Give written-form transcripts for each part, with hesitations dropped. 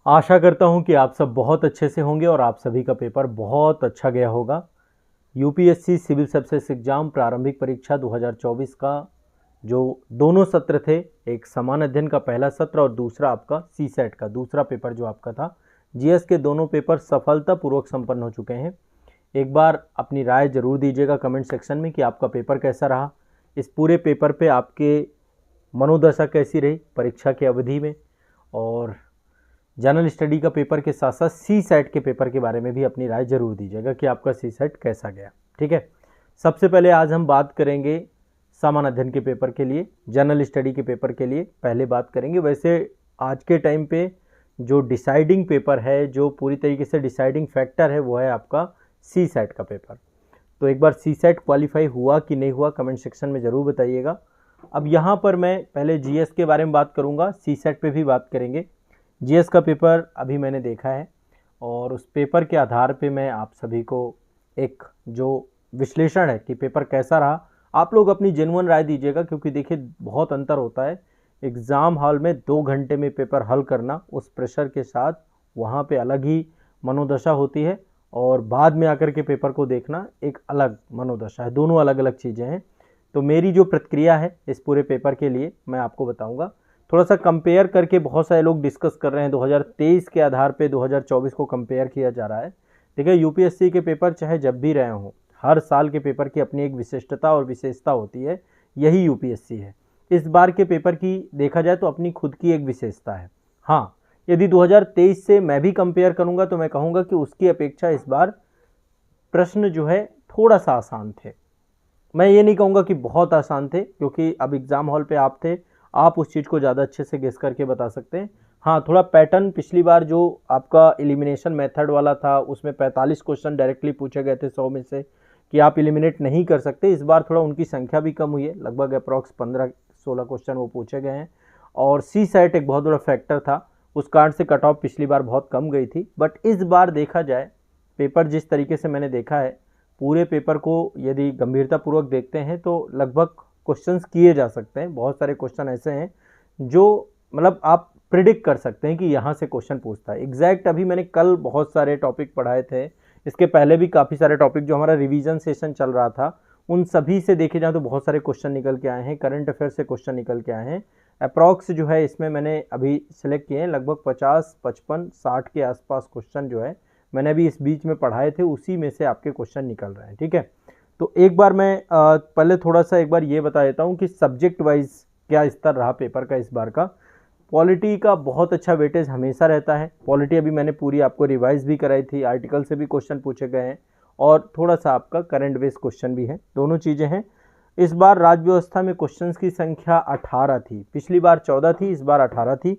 आशा करता हूं कि आप सब बहुत अच्छे से होंगे और आप सभी का पेपर बहुत अच्छा गया होगा। यूपीएससी सिविल सर्विसेज एग्जाम प्रारंभिक परीक्षा 2024 का जो दोनों सत्र थे, एक समान अध्ययन का पहला सत्र और दूसरा आपका सी सेट का दूसरा पेपर जो आपका था, जीएस के दोनों पेपर सफलतापूर्वक संपन्न हो चुके हैं। एक बार अपनी राय जरूर दीजिएगा कमेंट सेक्शन में कि आपका पेपर कैसा रहा। इस पूरे पेपर पे आपके मनोदशा कैसी रही परीक्षा की अवधि में, और जनरल स्टडी का पेपर के साथ साथ सी सेट के पेपर के बारे में भी अपनी राय जरूर दीजिएगा कि आपका सी सेट कैसा गया। ठीक है, सबसे पहले आज हम बात करेंगे सामान्य अध्ययन के पेपर के लिए, जनरल स्टडी के पेपर के लिए पहले बात करेंगे। वैसे आज के टाइम पे जो डिसाइडिंग पेपर है, जो पूरी तरीके से डिसाइडिंग फैक्टर है, वो है आपका सी सेट का पेपर। तो एक बार सी सेट क्वालिफाई हुआ कि नहीं हुआ कमेंट सेक्शन में ज़रूर बताइएगा। अब यहाँ पर मैं पहले जीएस के बारे में बात करूँगा, सी सेट पे भी बात करेंगे। जीएस का पेपर अभी मैंने देखा है और उस पेपर के आधार पे मैं आप सभी को एक जो विश्लेषण है कि पेपर कैसा रहा, आप लोग अपनी जेन्युइन राय दीजिएगा। क्योंकि देखिए बहुत अंतर होता है एग्ज़ाम हॉल में 2 घंटे में पेपर हल करना, उस प्रेशर के साथ वहाँ पे अलग ही मनोदशा होती है, और बाद में आकर के पेपर को देखना एक अलग मनोदशा है। दोनों अलग अलग चीज़ें हैं। तो मेरी जो प्रतिक्रिया है इस पूरे पेपर के लिए मैं आपको बताऊंगा। थोड़ा सा कंपेयर करके बहुत सारे लोग डिस्कस कर रहे हैं, 2023 के आधार पे 2024 को कंपेयर किया जा रहा है। देखिए यूपीएससी के पेपर चाहे जब भी रहे हों, हर साल के पेपर की अपनी एक विशिष्टता और विशेषता होती है, यही यूपीएससी है। इस बार के पेपर की देखा जाए तो अपनी खुद की एक विशेषता है। हाँ, यदि 2023 से मैं भी कंपेयर करूँगा तो मैं कहूँगा कि उसकी अपेक्षा इस बार प्रश्न जो है थोड़ा सा आसान थे। मैं ये नहीं कहूँगा कि बहुत आसान थे, क्योंकि अब एग्ज़ाम हॉल पे आप थे, आप उस चीज़ को ज़्यादा अच्छे से गेस करके बता सकते हैं। हाँ, थोड़ा पैटर्न पिछली बार जो आपका एलिमिनेशन मेथड वाला था उसमें 45 क्वेश्चन डायरेक्टली पूछे गए थे 100 में से कि आप एलिमिनेट नहीं कर सकते। इस बार थोड़ा उनकी संख्या भी कम हुई है, लगभग अप्रॉक्स 15-16 क्वेश्चन वो पूछे गए हैं। और सी सेट एक बहुत बड़ा फैक्टर था, उस कारण से कट ऑफ पिछली बार बहुत कम गई थी। बट इस बार देखा जाए पेपर जिस तरीके से मैंने देखा है, पूरे पेपर को यदि गंभीरतापूर्वक देखते हैं तो लगभग क्वेश्चंस किए जा सकते हैं। बहुत सारे क्वेश्चन ऐसे हैं जो मतलब आप प्रिडिक्ट कर सकते हैं कि यहाँ से क्वेश्चन पूछता है एग्जैक्ट। अभी मैंने कल बहुत सारे टॉपिक पढ़ाए थे, इसके पहले भी काफ़ी सारे टॉपिक जो हमारा रिवीजन सेशन चल रहा था, उन सभी से देखे जाए तो बहुत सारे क्वेश्चन निकल के आए हैं। करंट अफेयर से क्वेश्चन निकल के आए हैं। अप्रॉक्स जो है इसमें मैंने अभी सिलेक्ट किए हैं लगभग 50, 55, 60 के आसपास क्वेश्चन जो है मैंने अभी इस बीच में पढ़ाए थे, उसी में से आपके क्वेश्चन निकल रहे हैं। ठीक है, तो एक बार मैं पहले थोड़ा सा एक बार ये बता देता हूँ कि सब्जेक्ट वाइज क्या स्तर रहा पेपर का इस बार का। पॉलिटी का बहुत अच्छा वेटेज हमेशा रहता है। पॉलिटी अभी मैंने पूरी आपको रिवाइज भी कराई थी, आर्टिकल से भी क्वेश्चन पूछे गए हैं और थोड़ा सा आपका करंट बेस्ड क्वेश्चन भी है, दोनों चीज़ें हैं। इस बार राज्य व्यवस्था में क्वेश्चंस की संख्या 18 थी, पिछली बार 14 थी, इस बार 18 थी।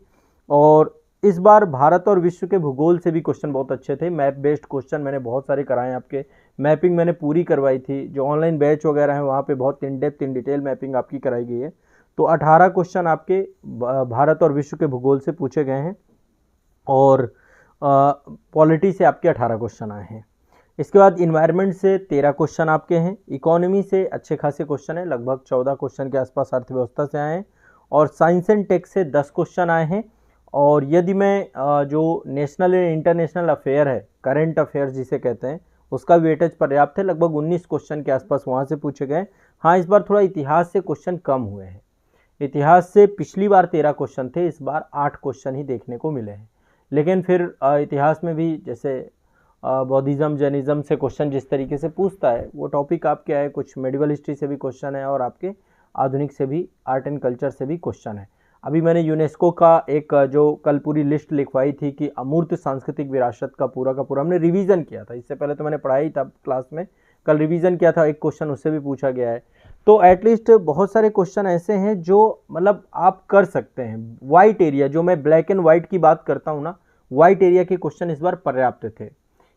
और इस बार भारत और विश्व के भूगोल से भी क्वेश्चन बहुत अच्छे थे। मैप बेस्ड क्वेश्चन मैंने बहुत सारे कराए आपके, मैपिंग मैंने पूरी करवाई थी। जो ऑनलाइन बैच वगैरह हैं वहाँ पे बहुत in depth in detail mapping आपकी कराई गई है। तो 18 क्वेश्चन आपके भारत और विश्व के भूगोल से पूछे गए हैं और पॉलिटी से आपके 18 क्वेश्चन आए हैं। इसके बाद इन्वायरमेंट से 13 क्वेश्चन आपके हैं। इकोनॉमी से अच्छे खासे क्वेश्चन हैं, लगभग 14 क्वेश्चन के आसपास अर्थव्यवस्था से आए हैं। और साइंस एंड टेक से 10 क्वेश्चन आए हैं। और यदि मैं जो नेशनल एंड इंटरनेशनल अफेयर है, करंट अफेयर्स जिसे कहते हैं, उसका वेटेज पर्याप्त है, लगभग 19 क्वेश्चन के आसपास वहाँ से पूछे गए। हाँ, इस बार थोड़ा इतिहास से क्वेश्चन कम हुए हैं। इतिहास से पिछली बार 13 क्वेश्चन थे, इस बार 8 क्वेश्चन ही देखने को मिले हैं। लेकिन फिर इतिहास में भी जैसे बौद्धिज्म जैनिज्म से क्वेश्चन जिस तरीके से पूछता है वो टॉपिक आपके आए, कुछ मेडिवल हिस्ट्री से भी क्वेश्चन है और आपके आधुनिक से भी, आर्ट एंड कल्चर से भी क्वेश्चन है। अभी मैंने यूनेस्को का एक जो कल पूरी लिस्ट लिखवाई थी कि अमूर्त सांस्कृतिक विरासत का पूरा हमने रिवीजन किया था। इससे पहले तो मैंने पढ़ा ही था क्लास में, कल रिवीजन किया था, एक क्वेश्चन उससे भी पूछा गया है। तो एटलीस्ट बहुत सारे क्वेश्चन ऐसे हैं जो मतलब आप कर सकते हैं। वाइट एरिया, जो मैं ब्लैक एंड वाइट की बात करता हूँ ना, वाइट एरिया के क्वेश्चन इस बार पर्याप्त थे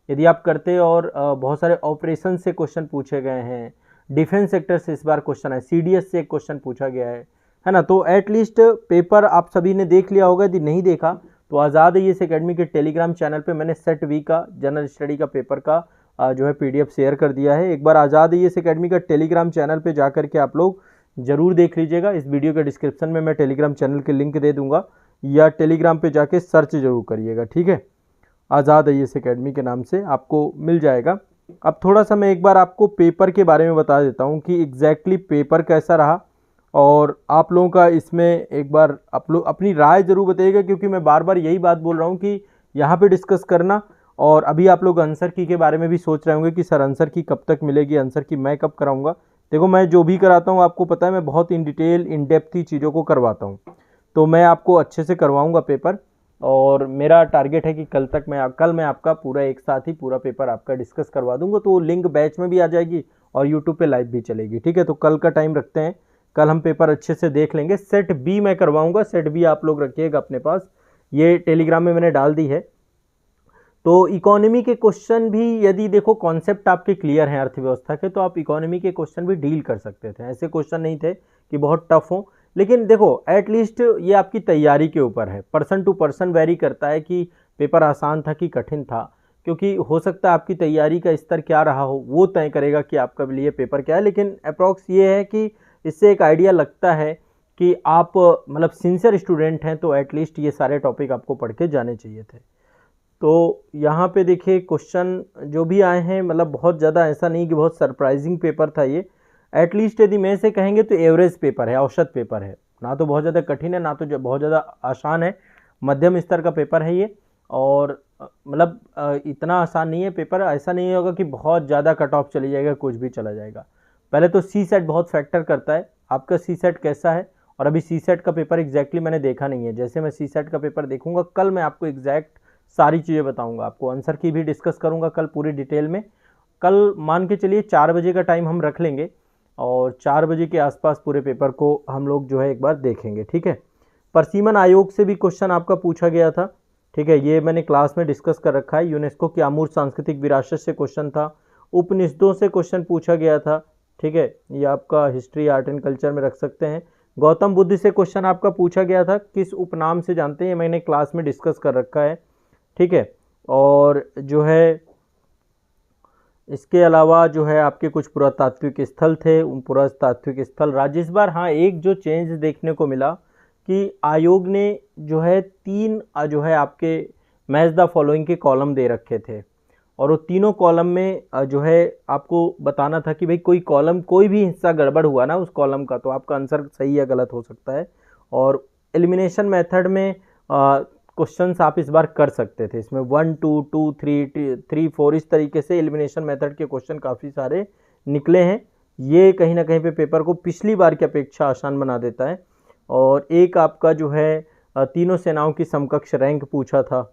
यदि आप करते। और बहुत सारे ऑपरेशन से क्वेश्चन पूछे गए हैं, डिफेंस सेक्टर से इस बार क्वेश्चन है, सीडीएस से एक क्वेश्चन पूछा गया है ना। तो एटलीस्ट पेपर आप सभी ने देख लिया होगा, यदि नहीं देखा तो आज़ाद आईएएस एकेडमी के टेलीग्राम चैनल पे मैंने सेट वी का जनरल स्टडी का पेपर का जो है पीडीएफ शेयर कर दिया है। एक बार आज़ाद आईएएस एकेडमी का टेलीग्राम चैनल पे जाकर के आप लोग जरूर देख लीजिएगा। इस वीडियो के डिस्क्रिप्शन में मैं टेलीग्राम चैनल के लिंक दे दूंगा, या टेलीग्राम पे जाके सर्च जरूर करिएगा, ठीक है। आज़ाद IAS एकेडमी के नाम से आपको मिल जाएगा। अब थोड़ा सा मैं एक बार आपको पेपर के बारे में बता देता हूँ कि एग्जैक्टली पेपर कैसा रहा, और आप लोगों का इसमें एक बार आप लोग अपनी राय ज़रूर बताइएगा, क्योंकि मैं बार बार यही बात बोल रहा हूँ कि यहाँ पे डिस्कस करना। और अभी आप लोग आंसर की के बारे में भी सोच रहे होंगे कि सर आंसर की कब तक मिलेगी, आंसर की मैं कब कराऊंगा। देखो, मैं जो भी कराता हूँ आपको पता है, मैं बहुत इन डिटेल इन डेप्थ ही चीज़ों को करवाता हूँ, तो मैं आपको अच्छे से करवाऊँगा पेपर। और मेरा टारगेट है कि कल मैं आपका पूरा एक साथ ही पूरा पेपर आपका डिस्कस करवा दूंगा। तो लिंक बैच में भी आ जाएगी और यूट्यूब पे लाइव भी चलेगी, ठीक है। तो कल का टाइम रखते हैं, कल हम पेपर अच्छे से देख लेंगे। सेट बी मैं करवाऊंगा, सेट बी आप लोग रखिएगा अपने पास, ये टेलीग्राम में मैंने डाल दी है। तो इकोनॉमी के क्वेश्चन भी, यदि देखो कॉन्सेप्ट आपके क्लियर हैं अर्थव्यवस्था के, तो आप इकोनॉमी के क्वेश्चन भी डील कर सकते थे। ऐसे क्वेश्चन नहीं थे कि बहुत टफ हो, लेकिन देखो एटलीस्ट ये आपकी तैयारी के ऊपर है। पर्सन टू पर्सन वेरी करता है कि पेपर आसान था कि कठिन था, क्योंकि हो सकता है आपकी तैयारी का स्तर क्या रहा हो, वो तय करेगा कि आपका लिए पेपर क्या है। लेकिन अप्रॉक्स ये है कि इससे एक आइडिया लगता है कि आप मतलब सिंसियर स्टूडेंट हैं, तो एटलीस्ट ये सारे टॉपिक आपको पढ़ के जाने चाहिए थे। तो यहाँ पे देखिए क्वेश्चन जो भी आए हैं, मतलब बहुत ज़्यादा ऐसा नहीं कि बहुत सरप्राइजिंग पेपर था ये। एटलीस्ट यदि मैं से कहेंगे तो एवरेज पेपर है, औसत पेपर है, ना तो बहुत ज़्यादा कठिन है, ना तो बहुत ज़्यादा आसान है, मध्यम स्तर का पेपर है ये। और मतलब इतना आसान नहीं है पेपर, ऐसा नहीं होगा कि बहुत ज़्यादा कट ऑफ चली जाएगा, कुछ भी चला जाएगा। पहले तो सी सेट बहुत फैक्टर करता है, आपका सी सेट कैसा है। और अभी सी सेट का पेपर एग्जैक्टली मैंने देखा नहीं है, जैसे मैं सी सेट का पेपर देखूंगा कल मैं आपको एग्जैक्ट सारी चीज़ें बताऊंगा, आपको आंसर की भी डिस्कस करूंगा कल पूरी डिटेल में। कल मान के चलिए 4 बजे का टाइम हम रख लेंगे, और 4 बजे के आसपास पूरे पेपर को हम लोग जो है एक बार देखेंगे, ठीक है। परसीमन आयोग से भी क्वेश्चन आपका पूछा गया था, ठीक है, ये मैंने क्लास में डिस्कस कर रखा है। यूनेस्को की अमूर्त सांस्कृतिक विरासत से क्वेश्चन था। उपनिषदों से क्वेश्चन पूछा गया था, ठीक है, ये आपका हिस्ट्री आर्ट एंड कल्चर में रख सकते हैं। गौतम बुद्ध से क्वेश्चन आपका पूछा गया था, किस उपनाम से जानते हैं, मैंने क्लास में डिस्कस कर रखा है, ठीक है। और जो है इसके अलावा जो है आपके कुछ पुरातात्विक स्थल थे, उन पुरातात्विक स्थल राज्य। इस बार हाँ एक जो चेंज देखने को मिला कि आयोग ने जो है 3 जो है आपके मैच द फॉलोइंग के कॉलम दे रखे थे, और वो तीनों कॉलम में जो है आपको बताना था कि भाई कोई कॉलम कोई भी हिस्सा गड़बड़ हुआ ना उस कॉलम का, तो आपका आंसर सही या गलत हो सकता है। और एलिमिनेशन मेथड में क्वेश्चंस आप इस बार कर सकते थे, इसमें 1 2 2 3 3 4 इस तरीके से एलिमिनेशन मेथड के क्वेश्चन काफ़ी सारे निकले हैं। ये कहीं ना कहीं पे पेपर को पिछली बार की अपेक्षा आसान बना देता है। और एक आपका जो है तीनों सेनाओं की समकक्ष रैंक पूछा था,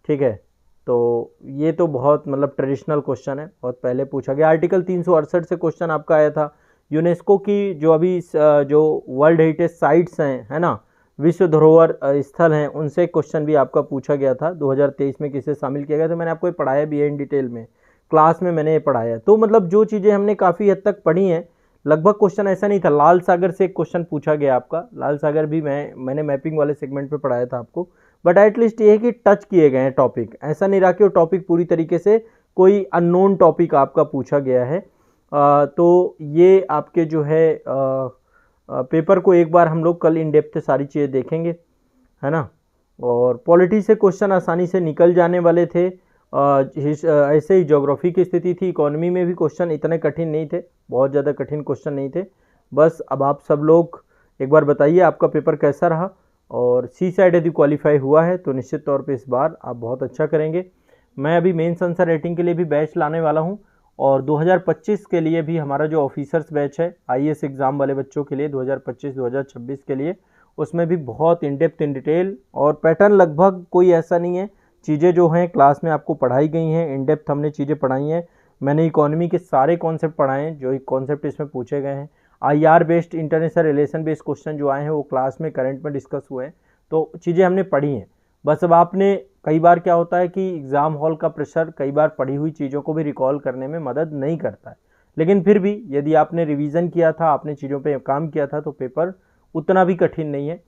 ठीक है। तो ये तो बहुत मतलब ट्रेडिशनल क्वेश्चन है, बहुत पहले पूछा गया। आर्टिकल 368 से क्वेश्चन आपका आया था। यूनेस्को की जो अभी जो वर्ल्ड हेरिटेज साइट्स हैं, है ना, विश्व धरोहर स्थल हैं, उनसे क्वेश्चन भी आपका पूछा गया था। 2023 में किसे शामिल किया गया, तो मैंने आपको ये पढ़ाया भी है इन डिटेल में, क्लास में मैंने ये पढ़ाया। तो मतलब जो चीज़ें हमने काफ़ी हद तक पढ़ी हैं, लगभग क्वेश्चन ऐसा नहीं था। लाल सागर से एक क्वेश्चन पूछा गया आपका, लाल सागर भी मैंने मैपिंग वाले सेगमेंट पे पढ़ाया था आपको। बट एटलीस्ट ये है कि टच किए गए हैं टॉपिक, ऐसा नहीं रहा कि वो टॉपिक पूरी तरीके से कोई अननोन टॉपिक आपका पूछा गया है। तो ये आपके जो है पेपर को एक बार हम लोग कल इन डेप्थ सारी चीज़ें देखेंगे, है ना। और पॉलिटी से क्वेश्चन आसानी से निकल जाने वाले थे। ऐसे ही ज्योग्राफी की स्थिति थी। इकोनॉमी में भी क्वेश्चन इतने कठिन नहीं थे, बहुत ज़्यादा कठिन क्वेश्चन नहीं थे। बस अब आप सब लोग एक बार बताइए आपका पेपर कैसा रहा, और सी साइड यदि क्वालिफाई हुआ है तो निश्चित तौर पे इस बार आप बहुत अच्छा करेंगे। मैं अभी मेंस आंसर राइटिंग के लिए भी बैच लाने वाला हूँ, और 2025 के लिए भी हमारा जो ऑफिसर्स बैच है IAS एग्ज़ाम वाले बच्चों के लिए 2025-2026 के लिए, उसमें भी बहुत इन डेप्थ इन डिटेल और पैटर्न लगभग कोई ऐसा नहीं है। चीज़ें जो हैं क्लास में आपको पढ़ाई गई हैं, इन डेप्थ हमने चीज़ें पढ़ाई हैं। मैंने इकोनॉमी के सारे कॉन्सेप्ट पढ़ाए हैं, जो कॉन्सेप्ट इसमें पूछे गए हैं। IR based international relation based question जो आए हैं वो क्लास में करंट में डिस्कस हुए हैं, तो चीज़ें हमने पढ़ी हैं। बस अब आपने, कई बार क्या होता है कि एग्ज़ाम हॉल का प्रेशर कई बार पढ़ी हुई चीज़ों को भी रिकॉल करने में मदद नहीं करता है, लेकिन फिर भी यदि आपने रिवीजन किया था, आपने चीज़ों पे काम किया था, तो पेपर उतना भी कठिन नहीं है।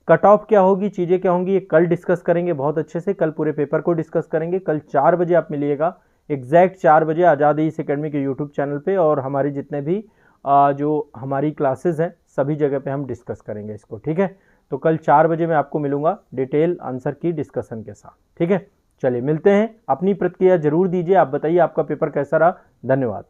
कट ऑफ क्या होगी, चीज़ें क्या होंगी, ये कल डिस्कस करेंगे बहुत अच्छे से। कल पूरे पेपर को डिस्कस करेंगे। कल 4 बजे आप मिलिएगा, एग्जैक्ट 4 बजे आज़ाद IAS एकेडमी के यूट्यूब चैनल पे, और हमारी जितने भी जो हमारी क्लासेस हैं सभी जगह पे हम डिस्कस करेंगे इसको, ठीक है। तो कल 4 बजे मैं आपको मिलूंगा डिटेल आंसर की डिस्कशन के साथ। ठीक है, चलिए मिलते हैं। अपनी प्रतिक्रिया जरूर दीजिए, आप बताइए आपका पेपर कैसा रहा। धन्यवाद।